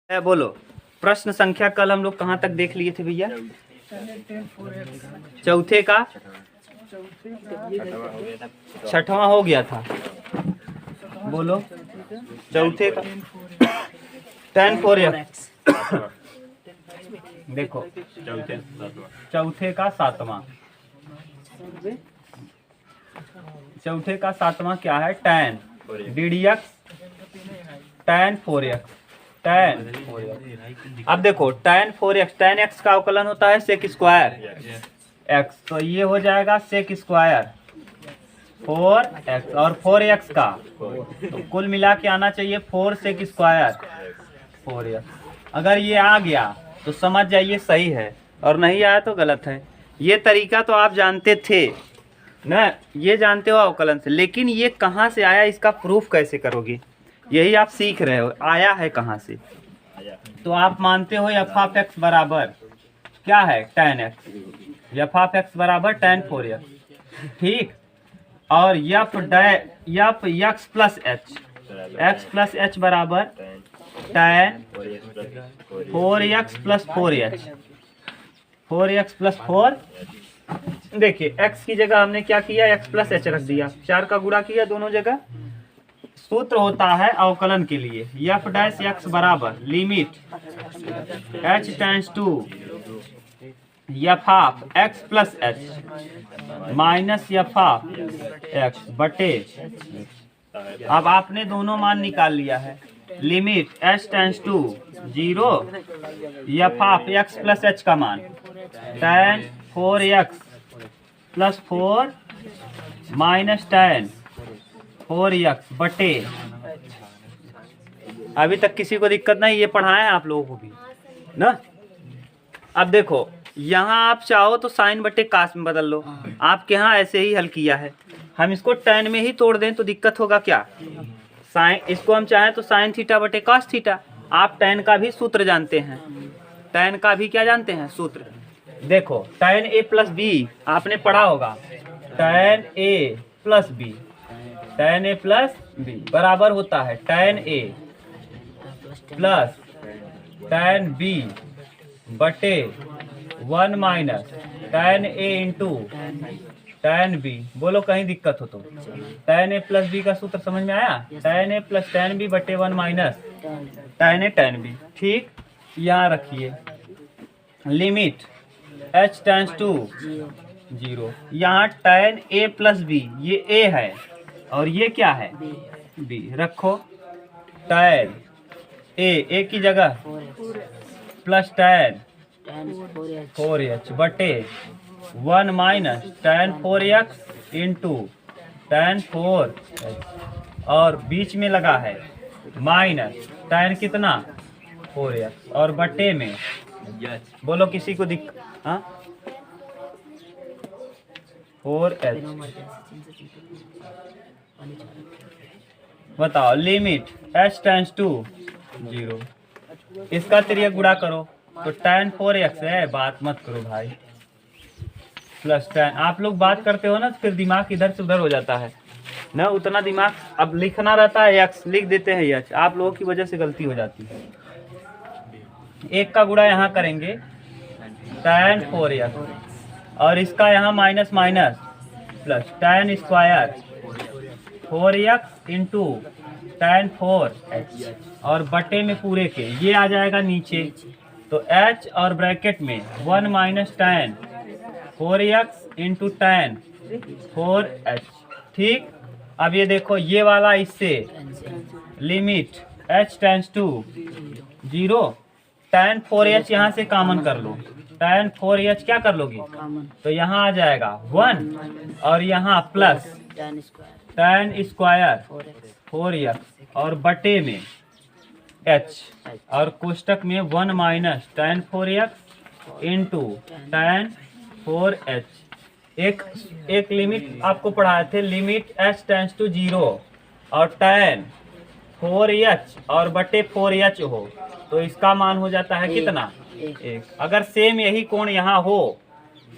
बोलो। प्रश्न संख्या कल हम लोग कहाँ तक देख लिए थे भैया? चौथे का छठवां हो गया था। बोलो चौथे का tan 4x। देखो चौथे का सातवां, चौथे का सातवां क्या है? tan ddx tan 4x tan 4x। अब देखो tan 4x, tan x का अवकलन होता है sec स्क्वायर x, तो ये हो जाएगा sec स्क्वायर 4x और 4x का, तो कुल मिला के आना चाहिए 4 sec स्क्वायर 4x। अगर ये आ गया तो समझ जाइए सही है, और नहीं आया तो गलत है। ये तरीका तो आप जानते थे ना, ये जानते हो अवकलन से, लेकिन ये कहाँ से आया, इसका प्रूफ कैसे करोगे, यही आप सीख रहे हो। आया है कहाँ से? तो आप मानते हो एफ ऑफ एक्स बराबर क्या है? tan x। F of x बराबर tan 4x, ठीक। और F x plus H, x plus h बराबर tan 4x plus 4h, 4x plus 4। देखिए x की जगह हमने क्या किया? x प्लस h रख दिया, 4 का गुणा किया दोनों जगह। सूत्र होता है अवकलन के लिए एफ डैश एक्स बराबर limit h tends to f of x plus h minus f of x बटे। अब आपने दोनों मान निकाल लिया है। Limit h tends to 0 f of x plus h का मान tan 4x plus 4 minus tan 4x बटे। अभी तक किसी को दिक्कत नहीं, ये पढ़ाए हैं आप लोगों को भी ना। अब देखो यहाँ आप चाहो तो साइन बटे कास में बदल लो, आपके यहाँ ऐसे ही हल किया है। हम इसको tan में ही तोड़ दें तो दिक्कत होगा क्या? साइन, इसको हम चाहें तो साइन थीटा बटे कॉस थीटा। आप tan का भी सूत्र जानते हैं, tan का भी क्या जानते हैं? सूत्र। देखो tan a प्लस बी आपने पढ़ा होगा, tan a plus b, tan a plus b बराबर होता है tan a plus tan b बटे 1 minus tan a into tan b। बोलो कहीं दिक्कत हो तो। tan a प्लस b का सूत्र समझ में आया? tan a plus tan b बटे 1 minus tan a tan b, ठीक। यहाँ रखिए लिमिट h टेंड्स टू 0। यहाँ tan a प्लस b, ये a है और ये क्या है? b। रखो tan a की जगह प्लस tan 4h बटे 1 minus tan 4x into tan 4h, और बीच में लगा है माइनस tan कितना? 4x और बटे में। बोलो किसी को दिक्कत? हाँ 4h। बताओ लिमिट h टेंड्स टू 0, इसका तिर्यक गुणा करो तो tan 4x है। बात मत करो भाई, प्लस tan। आप लोग बात करते हो ना तो फिर दिमाग इधर से उधर हो जाता है ना, उतना दिमाग अब लिखना रहता है x, लिख देते हैं h। आप लोगों की वजह से गलती हो जाती है। एक का गुणा यहाँ करेंगे tan 4x और इसका यहाँ minus minus plus tan square 4x into tan 4h और बटे में पूरे के, ये आ जाएगा नीचे तो h और ब्रैकेट में 1 minus tan 4x into tan 4h, ठीक। अब ये देखो ये वाला इससे limit h tends to 0, tan 4h यहाँ से कॉमन कर लो, tan 4h क्या कर लोगी? तो यहाँ आ जाएगा 1 और यहाँ प्लस tan स्क्वायर 4x और बटे में h और कोष्टक में 1 minus tan 4x into tan 4h। एक लिमिट आपको पढ़ाए थे, लिमिट h टेंड्स टू 0 और tan 4h और बटे 4h हो तो इसका मान हो जाता है कितना? 1। अगर सेम यही कोण यहाँ हो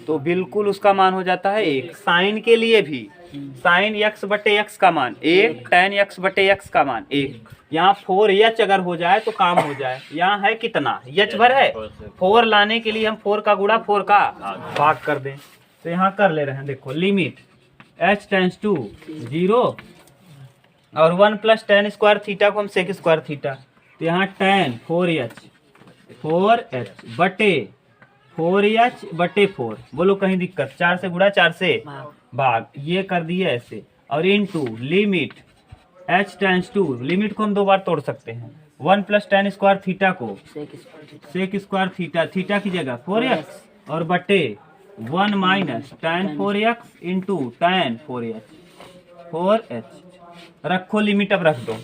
तो बिल्कुल उसका मान हो जाता है 1। साइन के लिए भी साइन एक्स बटे एक्स का मान 1, tan एक्स बटे एक्स का मान 1। यहाँ 4h अगर हो जाए तो काम हो जाए। यहाँ है कितना, h भर है, 4 लाने के लिए हम 4 का गुणा 4 का भाग कर दें। तो यहाँ कर ले रहे हैं, देखो लिमिट h टेंस टू 0 और 1 प्लस tan स्क्वायर थीटा को हम सेक स्क्वायर थीटा। तो यहाँ tan 4h बटे 4h बटे 4, बोलो कहीं दिक्कत, 4 से गुणा 4 से भाग, ये कर दिए ऐसे। और into limit h tends to, limit को हम 2 बार तोड़ सकते हैं, 1 प्लस tan स्क्वायर थीटा को सेक स्क्वायर थीटा, थीटा की जगह 4x और बटे 1 minus tan 4x into tan 4h रखो लिमिट। अब रख दो,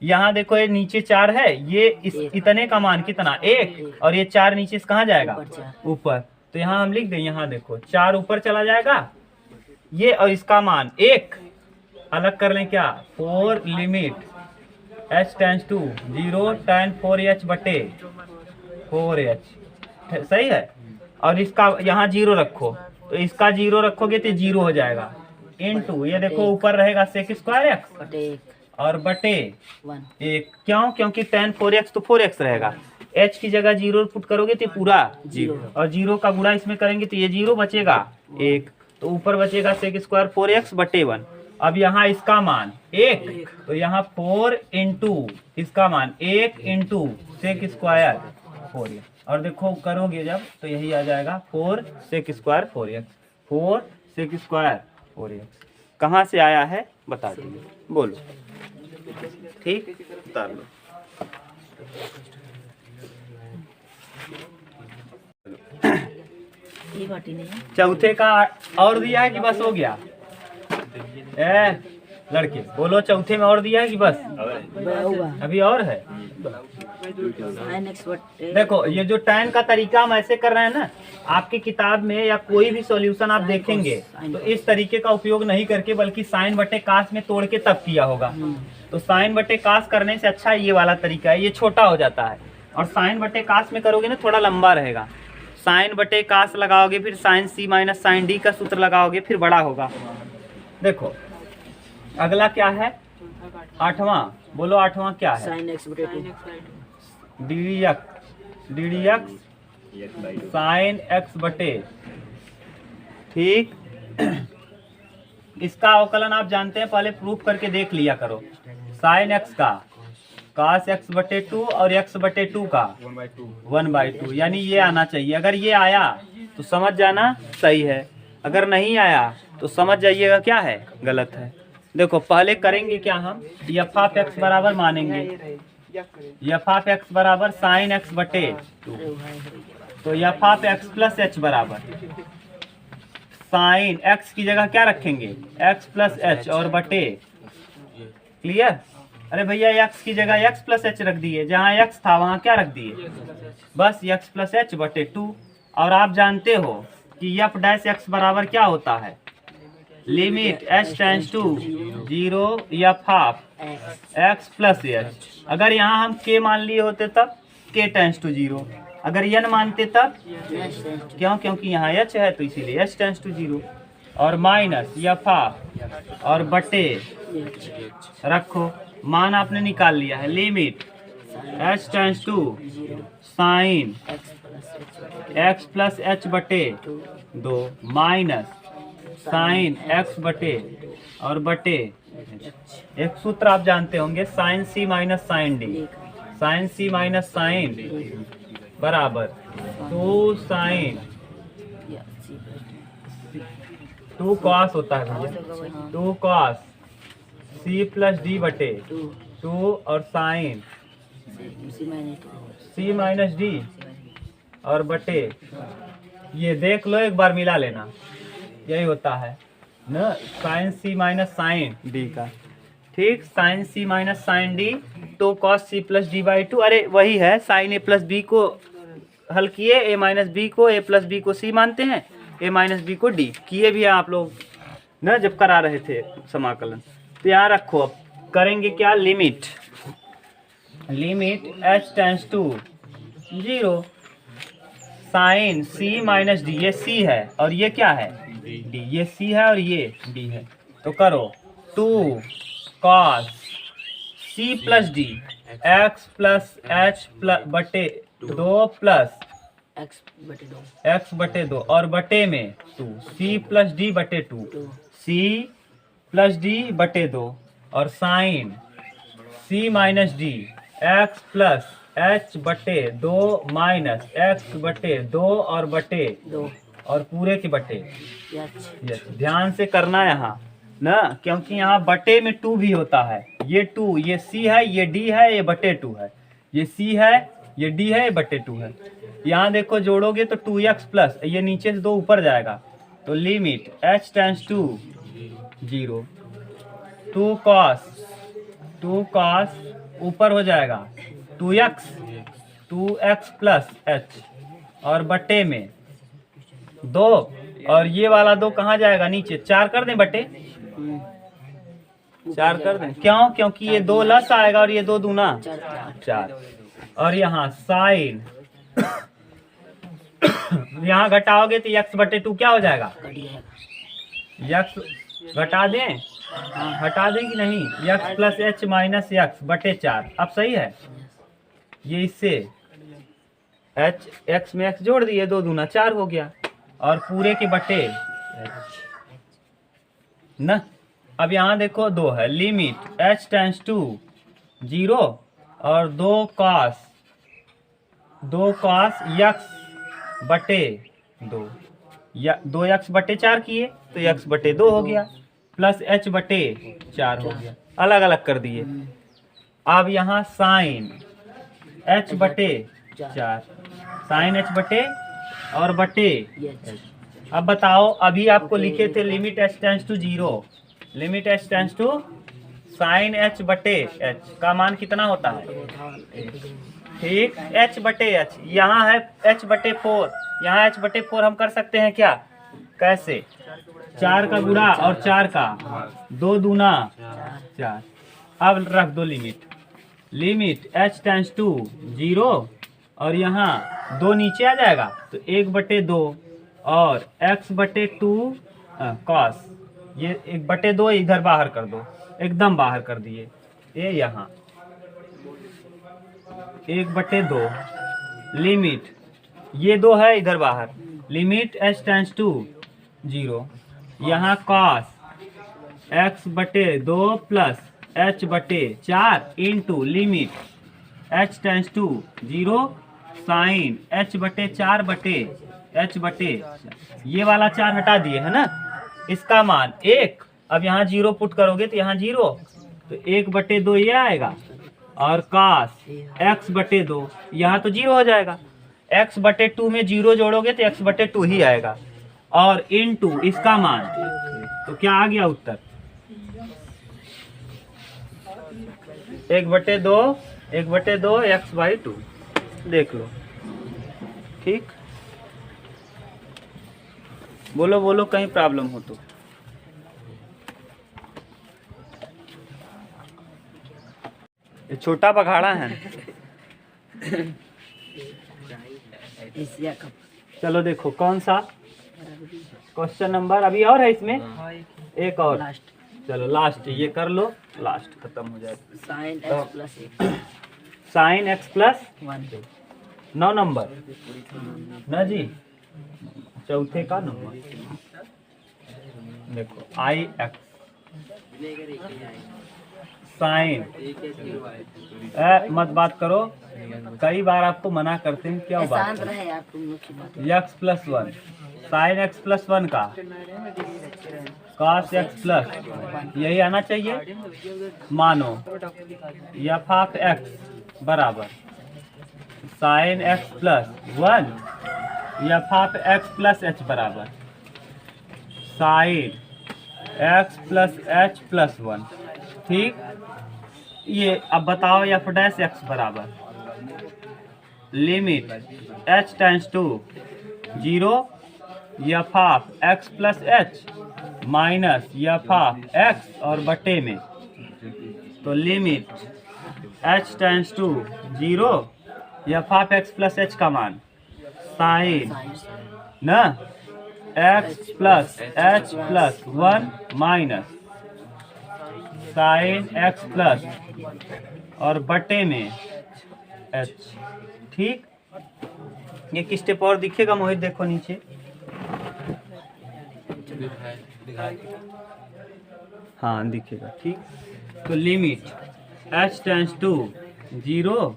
यहाँ देखो ये नीचे 4 है, ये इतने का मान कितना 1, और ये 4 नीचे से कहाँ जाएगा ऊपर। तो यहाँ हम लिख दें, यहाँ देखो 4 ऊपर चला जाएगा ये, और इसका मान 1 अलग कर लें क्या, 4 limit h tends to 0 tan 4h बटे 4h, सही है। और इसका यहाँ 0 रखो, तो इसका 0 रखोगे तो 0 हो जाएगा, इनटू ये देखो ऊपर रहेगा सेक स्क्वायर x और बटे 1। क्यों, क्योंकि tan 4x तो 4x रहेगा, h की जगह 0 पुट करोगे तो पूरा 0, और 0 का गुणा इसमें करेंगे तो ये 0 बचेगा 1, तो ऊपर बचेगा सेक स्क्वायर 4x बटे 1। अब यहाँ इसका मान 1, तो यहाँ 4 इंटू इसका मान 1 इंटू सेक स्क्वायर 4x, और देखो करोगे जब तो यही आ जाएगा 4 sec square 4x, 4 sec square 4x। कहाँ से आया है बता दीजिए, बोलो, ठीक उतार लो। चौथे का और दिया है कि बस हो गया, लड़के बोलो चौथे में और दिया है कि बस अभी और है। देखो ये जो tan का तरीका हम ऐसे कर रहे हैं ना, आपकी किताब में या कोई भी सॉल्यूशन आप देखेंगे तो इस तरीके का उपयोग नहीं करके बल्कि साइन बटे कास में तोड़ के तब किया होगा। तो साइन बटे कास करने से अच्छा ये वाला तरीका है, ये छोटा हो जाता है, और साइन बटे कास में करोगे ना थोड़ा लंबा रहेगा। साइन बटे कास लगाओगे, फिर साइन सी माइनस साइन डी का सूत्र लगाओगे, फिर बड़ा होगा। देखो अगला क्या है, 8वां, बोलो 8वां क्या है, साइन एक्स बटे 2 डी एक्स साइन एक्स बटे, ठीक। इसका अवकलन आप जानते हैं, पहले प्रूफ करके देख लिया करो। साइन एक्स का कास एक्स बटे 2 और एक्स बटे 2 का 1/2, यानी ये आना चाहिए। अगर ये आया तो समझ जाना सही है, अगर नहीं आया तो समझ जाइएगा क्या है, गलत है। देखो पहले करेंगे क्या, हम एफ ऑफ एक्स बराबर मानेंगे, एफ ऑफ एक्स बराबर साइन एक्स बटे 2, तो F of x plus h बराबर साइन एक्स की जगह क्या रखेंगे, एक्स प्लस एच और बटे, क्लियर। अरे भैया एक्स की जगह एक्स प्लस एच रख दिए, जहाँ एक्स था वहाँ क्या रख दिए, बस एक्स प्लस एच बटे 2। और आप जानते हो कि एफ डैश एक्स बराबर क्या होता है, limit h tends to 0 f of x plus h. अगर यहाँ हम k मान लिए होते तब k टेंस टू 0, अगर n मानते तब क्यों, क्योंकि यहाँ h है तो इसीलिए h टेंस टू 0, और माइनस एफ ऑफ और बटे रखो, मान आपने निकाल लिया है, limit h tends to sine x plus h बटे 2 माइनस साइन x बटे और बटे, एक सूत्र आप जानते होंगे, साइन सी माइनस साइन डी, साइन सी माइनस साइन बराबर 2 साइन 2 कॉस होता है भैया, 2 कॉस सी प्लस डी बटे 2 और साइन सी माइनस डी और बटे, ये देख लो एक बार मिला लेना, यही होता है ना साइन सी माइनस साइन डी का, ठीक। साइन सी माइनस साइन डी तो cos C plus D by 2, अरे वही है, साइन ए प्लस बी को हल किए, ए माइनस बी को ए प्लस बी को सी मानते हैं, ए माइनस बी को डी किए भी है आप लोग ना जब करा रहे थे समाकलन। तो यहाँ रखो, अब करेंगे क्या, limit h tends to 0 sine C minus d, ये सी है और ये क्या है डी, ये सी है और ये डी है, तो करो 2 cos c plus d x plus h बटे 2 प्लस x बटे 2 और बटे में 2 c प्लस डी बटे 2 c प्लस डी बटे 2 और sine c minus d x plus h बटे 2 माइनस एक्स बटे 2 और बटे 2 और पूरे के बटे। यस यस, ध्यान से करना यहाँ ना, क्योंकि यहाँ बटे में 2 भी होता है। ये 2, ये c है, ये d है, ये बटे 2 है, ये c है, ये d है, ये बटे 2 है। यहाँ देखो जोड़ोगे तो 2x प्लस ये नीचे से 2 ऊपर जाएगा, तो limit h tends to 0 2 cos ऊपर हो जाएगा 2x प्लस h और बटे में 2 और ये वाला 2 कहाँ जाएगा नीचे, 4 कर दें बटे 4 कर दें। क्यों? क्योंकि ये 2 लस आएगा और ये 2 दूना 4 और यहाँ साइन यहाँ घटाओगे तो x बटे 2 क्या हो जाएगा, x घटा दें, हटा दें कि नहीं, x plus h minus x बटे 4। अब सही है, ये इससे h x में x जोड़ दिए, 2 दूना 4 हो गया और पूरे के बटे न। अब यहाँ देखो 2 है, लिमिट h टेंस टू 0 और 2 cos x बटे 2 या 2x बटे 4 किए तो x बटे 2 हो गया प्लस h बटे 4 हो गया, अलग अलग कर दिए। अब यहाँ साइन h बटे 4 साइन h बटे और बटे h। अब बताओ, अभी आपको लिखे थे limit h tends to 0, limit h tends to sine h बटे h का मान कितना होता है, ठीक, h बटे h। यहाँ है h बटे 4, यहाँ h बटे 4 हम कर सकते हैं क्या, कैसे, 4 का गुणा और 4 का 2 दूना 4। अब रख दो लिमिट h टेंस टू 0 और यहाँ 2 नीचे आ जाएगा तो 1 बटे 2 और x बटे 2 cos, ये 1 बटे 2 इधर बाहर कर दो, एकदम बाहर कर दिए, ये यहाँ 1 बटे 2 लिमिट ये 2 है इधर बाहर, लिमिट h टेंस टू 0 यहाँ cos x बटे 2 प्लस h बटे 4 into limit h tends to 0 sine h बटे 4 बटे h बटे, ये वाला 4 हटा दिए है ना, इसका मान 1। अब यहाँ 0 पुट करोगे तो यहाँ 0 तो 1 बटे 2 ये आएगा और cos x बटे 2 यहाँ तो 0 हो जाएगा, x बटे 2 में 0 जोड़ोगे तो x बटे 2 ही आएगा और इनटू इसका मान, तो क्या आ गया उत्तर 1 बटे 2 x बाई 2, देख लो, ठीक। बोलो कहीं प्रॉब्लम हो तो। ये छोटा बघाड़ा है। चलो देखो कौन सा क्वेश्चन नंबर अभी और है इसमें, एक और लास्ट, चलो लास्ट ये कर लो, लास्ट खत्म हो जाएगा। Sine x plus 1 sine x plus 1 9 number ना जी, चौथे का नंबर देखो आई एक्स साइन मत बात करो, कई बार आपको मना करते हैं, क्या बात x plus 1 sine x plus 1 का cos एक्स प्लस यही आना चाहिए। मानो एफ ऑफ एक्स बराबर sine x plus 1 f of x plus h बराबर sine x plus h plus 1, ठीक। ये अब बताओ एफ डैश एक्स बराबर limit h tends to 0 f of x plus h minus f of x और बटे में, तो limit h tends to 0 f of x plus h का मान साइन न x plus h plus 1 minus sine x plus और बटे में एच। ठीक, एक स्टेप और दिखेगा मोहित, देखो नीचे। हाँ दिखेगा। ठीक, तो लिमिट h टेंस टू 0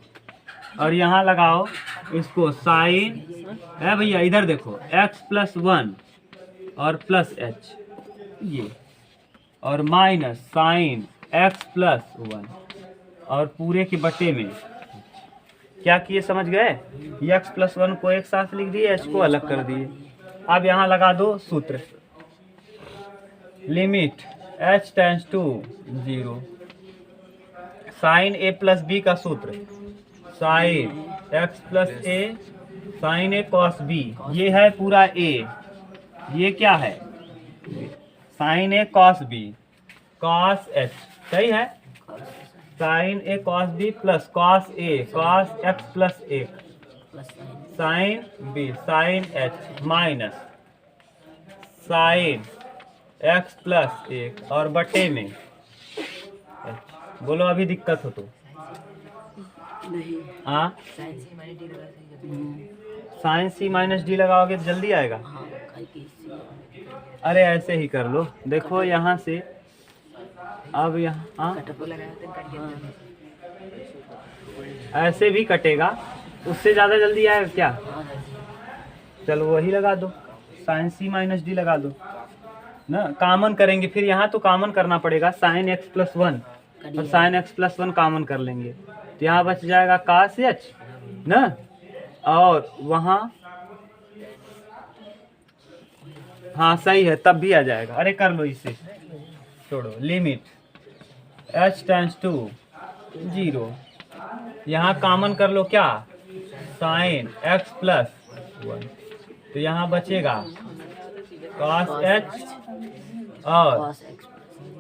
और यहाँ लगाओ इसको साइन है भैया, इधर देखो x प्लस 1 और प्लस h, ये और माइनस साइन x प्लस 1 और पूरे के बटे में क्या किए समझ गए? x प्लस 1 को एक साथ लिख दिए, h को अलग कर दिए। अब यहाँ लगा दो सूत्र, limit h tends to 0 sine a plus b का सूत्र sine x plus a sine a cos b, ये है पूरा a, ये क्या है sine a cos b cos h, सही है। Sine a cos b plus cos a cos x plus 1 sine b sine h minus sine x plus 1 और बटे में h। बोलो अभी दिक्कत हो तो? नहीं। हाँ, साइन सी माइनस डी लगाओगे तो जल्दी आएगा। हाँ, अरे ऐसे ही कर लो, देखो यहाँ से अब यहाँ ऐसे भी कटेगा, उससे ज़्यादा जल्दी आएगा क्या? चलो वही लगा दो, साइन सी माइनस डी लगा दो ना, कॉमन करेंगे फिर यहाँ तो कॉमन करना पड़ेगा, साइन एक्स प्लस 1 और साइन एक्स प्लस 1 कॉमन कर लेंगे तो यहाँ बच जाएगा cos h ना, और वहाँ हाँ सही है तब भी आ जाएगा। अरे कर लो इसे, छोड़ो, लिमिट h टेंस टू 0, यहाँ कॉमन कर लो क्या, साइन x प्लस 1, तो यहाँ बचेगा cos h और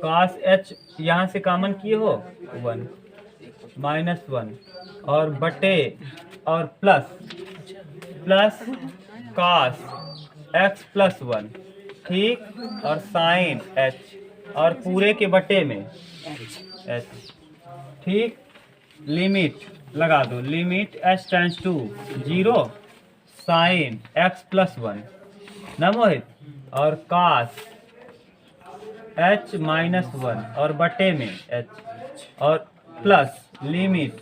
cos h, यहाँ से कॉमन किए हो 1 माइनस 1 और बटे और प्लस cos x प्लस 1, ठीक, और साइन h और पूरे के बटे में h। ठीक, लिमिट लगा दो, limit h tends to 0 sine x plus 1 ना मोहित, और cos h माइनस 1 और बटे में h और plus limit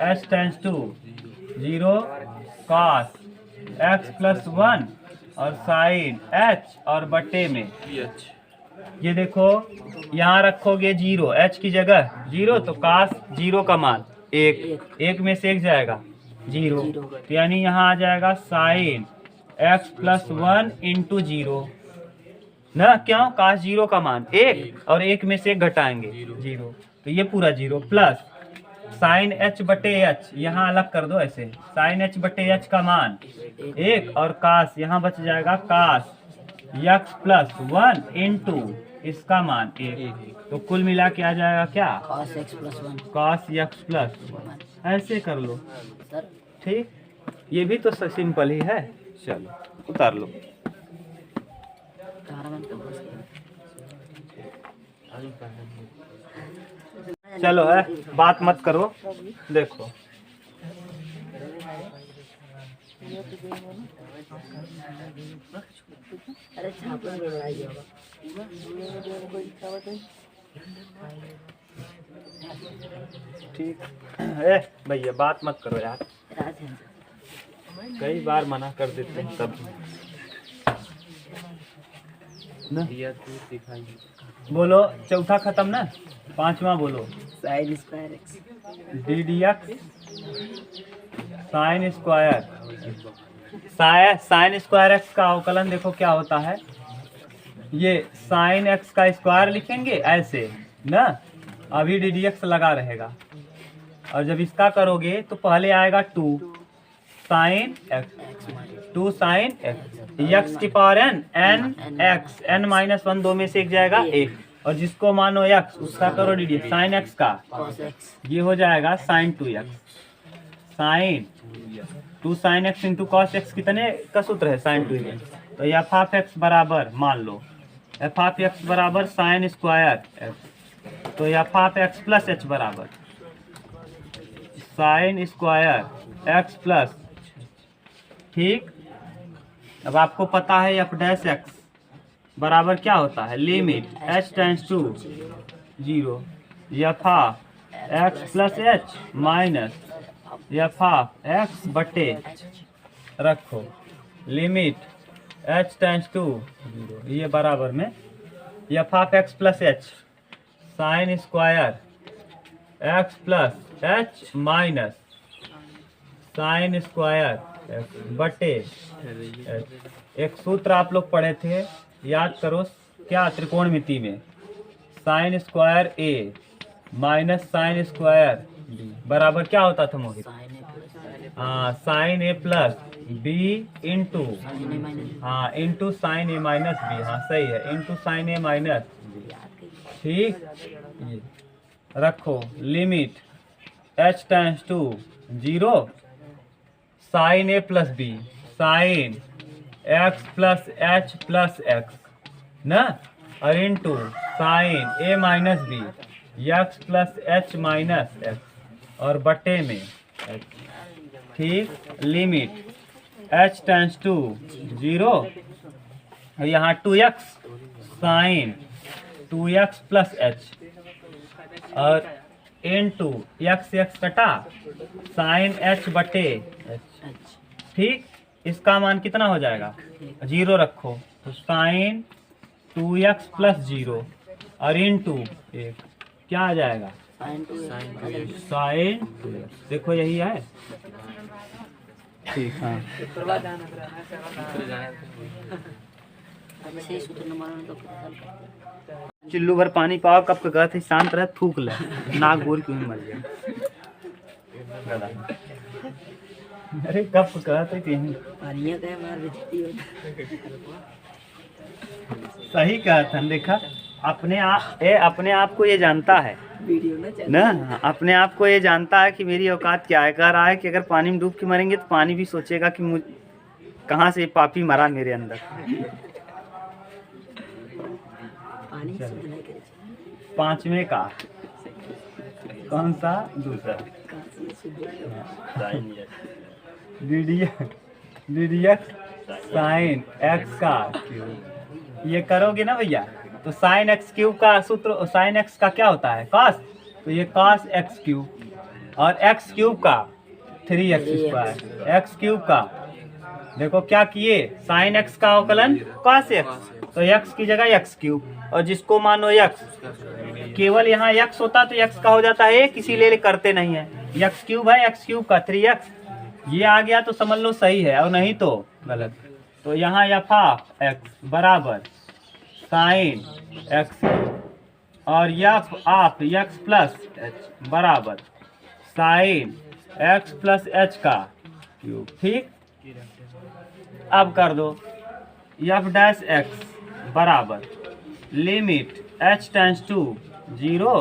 h tends to 0 cos x plus 1 और साइन h और बटे में ये देखो यहाँ रखोगे 0, h की जगह 0 तो cos 0 का मान 1 में से 1 जाएगा 0, तो यानी यहाँ आ जाएगा साइन x प्लस 1 इंटू 0 ना, क्यों cos 0 का मान 1 और 1 में से 1 घटाएंगे 0, तो ये पूरा 0 प्लस साइन h बटे h, यहाँ अलग कर दो ऐसे, साइन h बटे h का मान 1 और cos यहाँ बच जाएगा cos x प्लस 1 इंटू इसका मान 1, तो कुल मिला के आ जाएगा क्या cos x plus 1 cos x plus 1, ऐसे कर लो। ठीक, ये भी तो सिंपल ही है, चलो उतार लो। चलो है, बात मत करो, देखो अरे छापा में लड़ाई होगा। ठीक है भैया, बात मत करो यार, कई बार मना कर देते हैं तब ना। बोलो चौथा खत्म ना, पांचवा बोलो, sine square x D d x sine square, sine square x का अवकलन देखो क्या होता है, ये साइन एक्स का स्क्वायर लिखेंगे ऐसे ना, अभी डी डी एक्स लगा रहेगा, और जब इसका करोगे तो पहले आएगा 2 साइन एक्स, 2 साइन एक्स की power n x, n minus 1 दो में से एक जाएगा 1, और जिसको मानो एक्स उसका करो d d x, sine x का ये हो जाएगा sine 2x, sine 2 sine x into cos x कितने का सूत्र है साइन 2x, तो एफ ऑफ एक्स बराबर मान लो एफ ऑफ एक्स बराबर साइन स्क्वायर एक्स तो F of x plus h बराबर साइन स्क्वायर एक्स प्लस, ठीक। अब आपको पता है एफ डैश एक्स बराबर क्या होता है, limit h tends to 0 f of x plus h minus f of x बटे, रखो लिमिट एच टेंड्स टू 0, ये बराबर में F of x plus h sine square x plus h minus sine square x बटे H. एक सूत्र आप लोग पढ़े थे, याद करो, क्या त्रिकोणमिति में sine square a minus sine square b बराबर क्या होता था मोहित, हाँ sine a plus b into, हाँ into sine a minus b, हाँ सही है, into sine a minus b, ठीक। ये रखो limit h tends to 0 sine a plus b sine x plus h plus x ना, और into sine a minus b x plus h minus x और बटे में एच, ठीक। लिमिट एच टेंड्स टू 0, यहाँ 2x sine 2x plus h और into x x कटा sine h बटे एच, ठीक। इसका मान कितना हो जाएगा, 0 रखो, तो साइन 2x प्लस 0 और इंटू 1 क्या आ जाएगा, साइन 2x, देखो यही है, ठीक। हाँ चिल्लू भर पानी पाओ, कब का थे शांत रहे, थूक ले, नाक बोल क्यों मर गया, अरे कब कहते सही कहा था, देखा अपने आप को ये जानता है ना, अपने आप को ये जानता है कि मेरी औकात क्या है। कह रहा है कि अगर पानी में डूब के मरेंगे तो पानी भी सोचेगा कि मुझ कहाँ से पापी मरा मेरे अंदर। पांचवें का कौन सा, दूसरा डीडीएक्स साइन एक्स का क्यूब, ये करोगे ना भैया तो साइन एक्स क्यूब का सूत्र, साइन एक्स का क्या होता है कॉस, तो ये कॉस एक्स क्यूब और एक्स क्यूब का 3x स्क्वायर, एक्स क्यूब का देखो क्या किए, साइन एक्स का अवकलन कॉस एक्स, तो एक्स की जगह एक्स क्यूब, और जिसको मानो एक्स, केवल यहाँ एक्स होता तो एक्स का हो जाता है, किसी ले करते नहीं है, एक्स क्यूब है एक्स क्यूब का 3x, ये आ गया तो समझ लो सही है और नहीं तो गलत। तो यहाँ एफ ऑफ एक्स बराबर साइन एक्स और f of x plus h बराबर साइन एक्स प्लस एच का क्यूब, ठीक। अब कर दो एफ डैश एक्स बराबर limit h tends to 0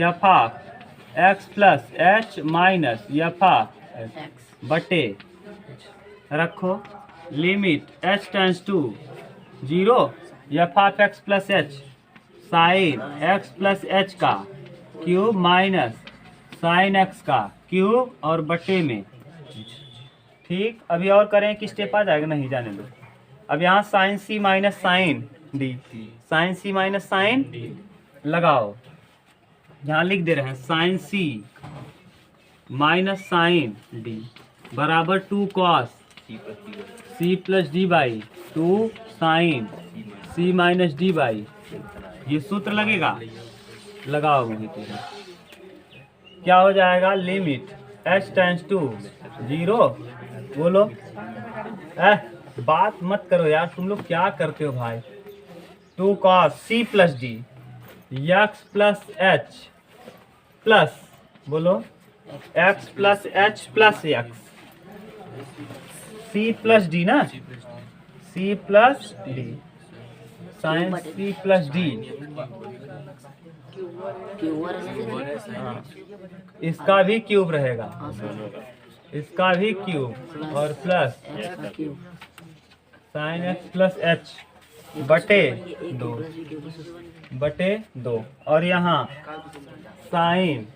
f of x plus h minus f of x बटे, रखो limit h tends to 0 f of x plus h sine x plus h का cube minus sine x का cube और बटे में, ठीक। अभी और करें कि स्टेप आ जाएगा, नहीं जाने दो। अब यहाँ साइन सी माइनस साइन डी, साइन सी माइनस साइन लगाओ, यहाँ लिख दे रहे हैं साइन सी माइनस साइन डी बराबर 2 cos C plus D by 2 sine C minus D by, ये सूत्र लगेगा, लगाओ मुझे तो क्या हो जाएगा, लिमिट एच टेंड्स टू 0, बोलो बात मत करो यार, तुम लोग क्या करते हो भाई, 2 cos c plus d x plus h plus, बोलो x plus h plus x, c plus d ना, c plus d sine c plus d, इसका भी क्यूब रहेगा, इसका भी क्यूब और प्लस साइन एक्स प्लस एच बटे एक 2 plus b q plus one बटे 2 और यहाँ sine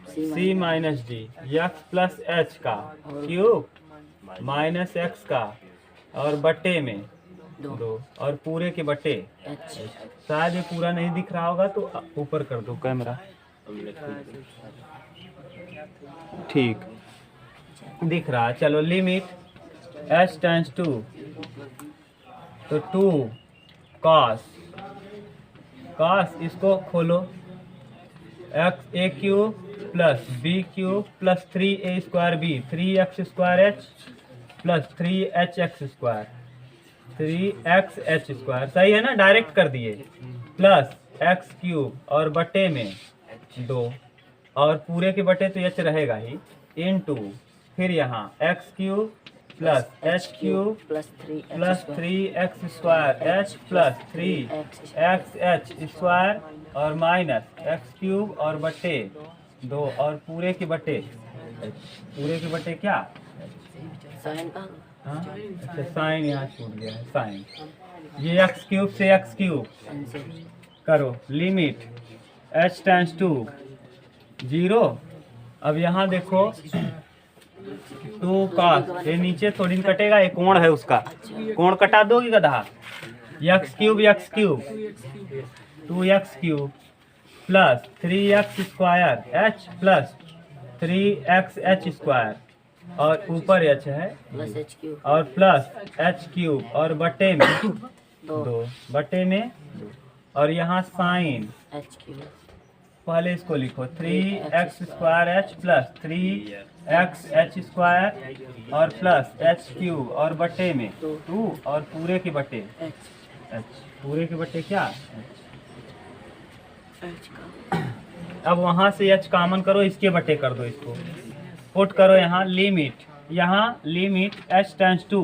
c c minus d x plus h का क्यूब माइनस एक्स का और बटे में 2 और पूरे के बटे एच शायद ये पूरा नहीं दिख रहा होगा तो ऊपर कर दो कैमरा। ठीक दिख रहा है। चलो लिमिट h टेंस टू तो 2 cos इसको खोलो x a cube plus b cube plus 3a square b 3x square h plus 3hx square 3xh square सही है ना, डायरेक्ट कर दिए प्लस एक्स क्यूब और बटे में 2 और पूरे के बटे तो h रहेगा ही इनटू फिर यहाँ x cube plus H cube plus plus 3x square h plus 3xh square और माइनस एक्स क्यूब और बटे 2 और पूरे के बटे क्या साइन का हाँ अच्छा साइन यहाँ छूट गया है साइन ये एक्स क्यूब से एक्स क्यूब करो लिमिट h टेंस टू 0। अब यहाँ देखो 2 cos ये नीचे थोड़ी कटेगा, एक कोण है उसका कोण कटा दोगी गधा x cube 2x cube plus 3x square h plus 3xh square और ऊपर h है प्लस एच क्यू और प्लस h क्यूब और बटे में 2 बटे में और यहाँ साइन एच क्यू पहले इसको लिखो 3x square h plus 3xh square और प्लस h क्यूब और बटे में 2 और पूरे के बटे एच h पूरे के बटे क्या एच का अब वहां से h कॉमन करो, इसके बटे कर दो, इसको पुट करो यहाँ लिमिट h टेंस टू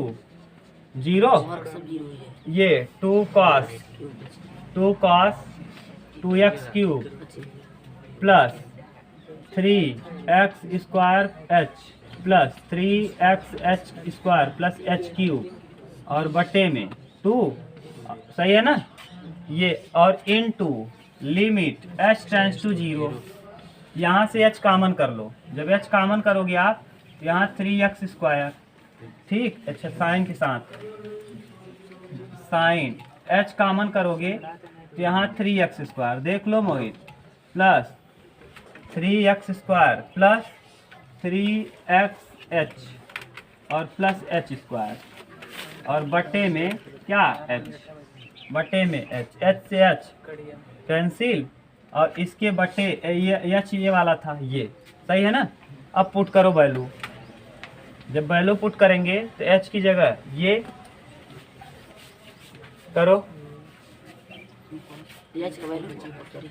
0 वर्ग सब 0 है ये 2 cos क्यू 2x cube plus 3x square h plus 3xh square plus h cube और बटे में 2 सही है ना ये और into limit h tends to 0 यहाँ से h कॉमन कर लो, जब h कॉमन करोगे आप यहाँ 3x स्क्वायर ठीक अच्छा साइन के साथ साइन h कॉमन करोगे तो यहाँ 3x स्क्वायर देख लो Mohit plus 3x square plus 3xh और प्लस h स्क्वायर और बटे में क्या h बटे में h से h कैंसिल और इसके बटे ये वाला था ये सही है ना। अब पुट करो वैल्यू, जब वैल्यू पुट करेंगे तो h की जगह ये करो एच का वैल्यू सॉरी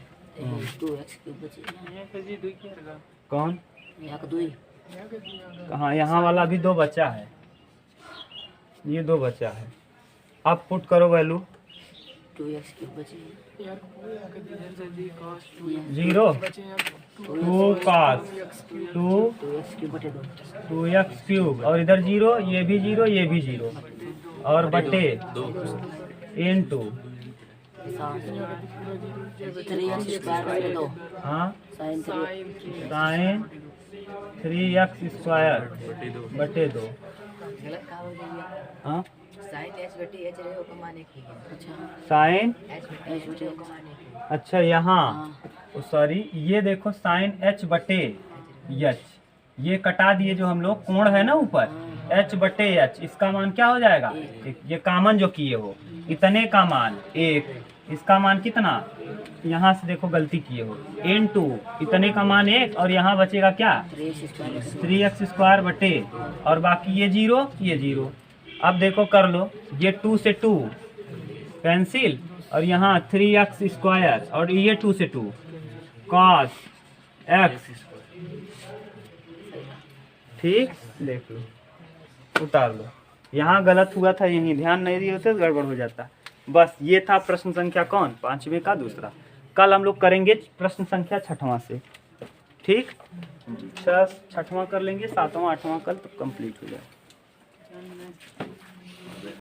2x क्यूब बचे कौन यहाँ का 2 ही कहाँ यहाँ वाला भी 2 बचा है, ये 2 बचा है। अब पुट करो वैल्यू 2x क्यूब बचे 0 2 cos 2x क्यूब बटे 2 2x क्यूब और इधर 0 ये भी 0 ये भी 0 और बटे इनटू 3x स्क्वायर बटे 2 हाँ साइन 3 साइन 3x स्क्वायर बटे 2 गलत कहा हो गया हाँ साइन h बटे h रहे हो कमाने की अच्छा साइन h बटे कमाने की अच्छा यहाँ सॉरी ये देखो साइन h बटे h ये कटा दिए जो हम लोग कोण है ना ऊपर h बटे h इसका मान क्या हो जाएगा ये कॉमन जो किए हो इतने का मान 1 इसका मान कितना यहाँ से देखो गलती किए हो इनटू इतने का मान 1 और यहाँ बचेगा क्या 3x स्क्वायर बटे और बाकी ये 0 अब देखो कर लो ये 2 से 2 कैंसिल और यहाँ 3x स्क्वायर और ये 2 से 2 cos x ठीक देख लो उतार लो, यहाँ गलत हुआ था, यहीं ध्यान नहीं दिए होते तो गड़बड़ हो जाता। बस ये था प्रश्न संख्या कौन 5वें का दूसरा। कल हम लोग करेंगे प्रश्न संख्या 6वां से ठीक 6वां कर लेंगे 7वां 8वां कल तो कंप्लीट हो जाए।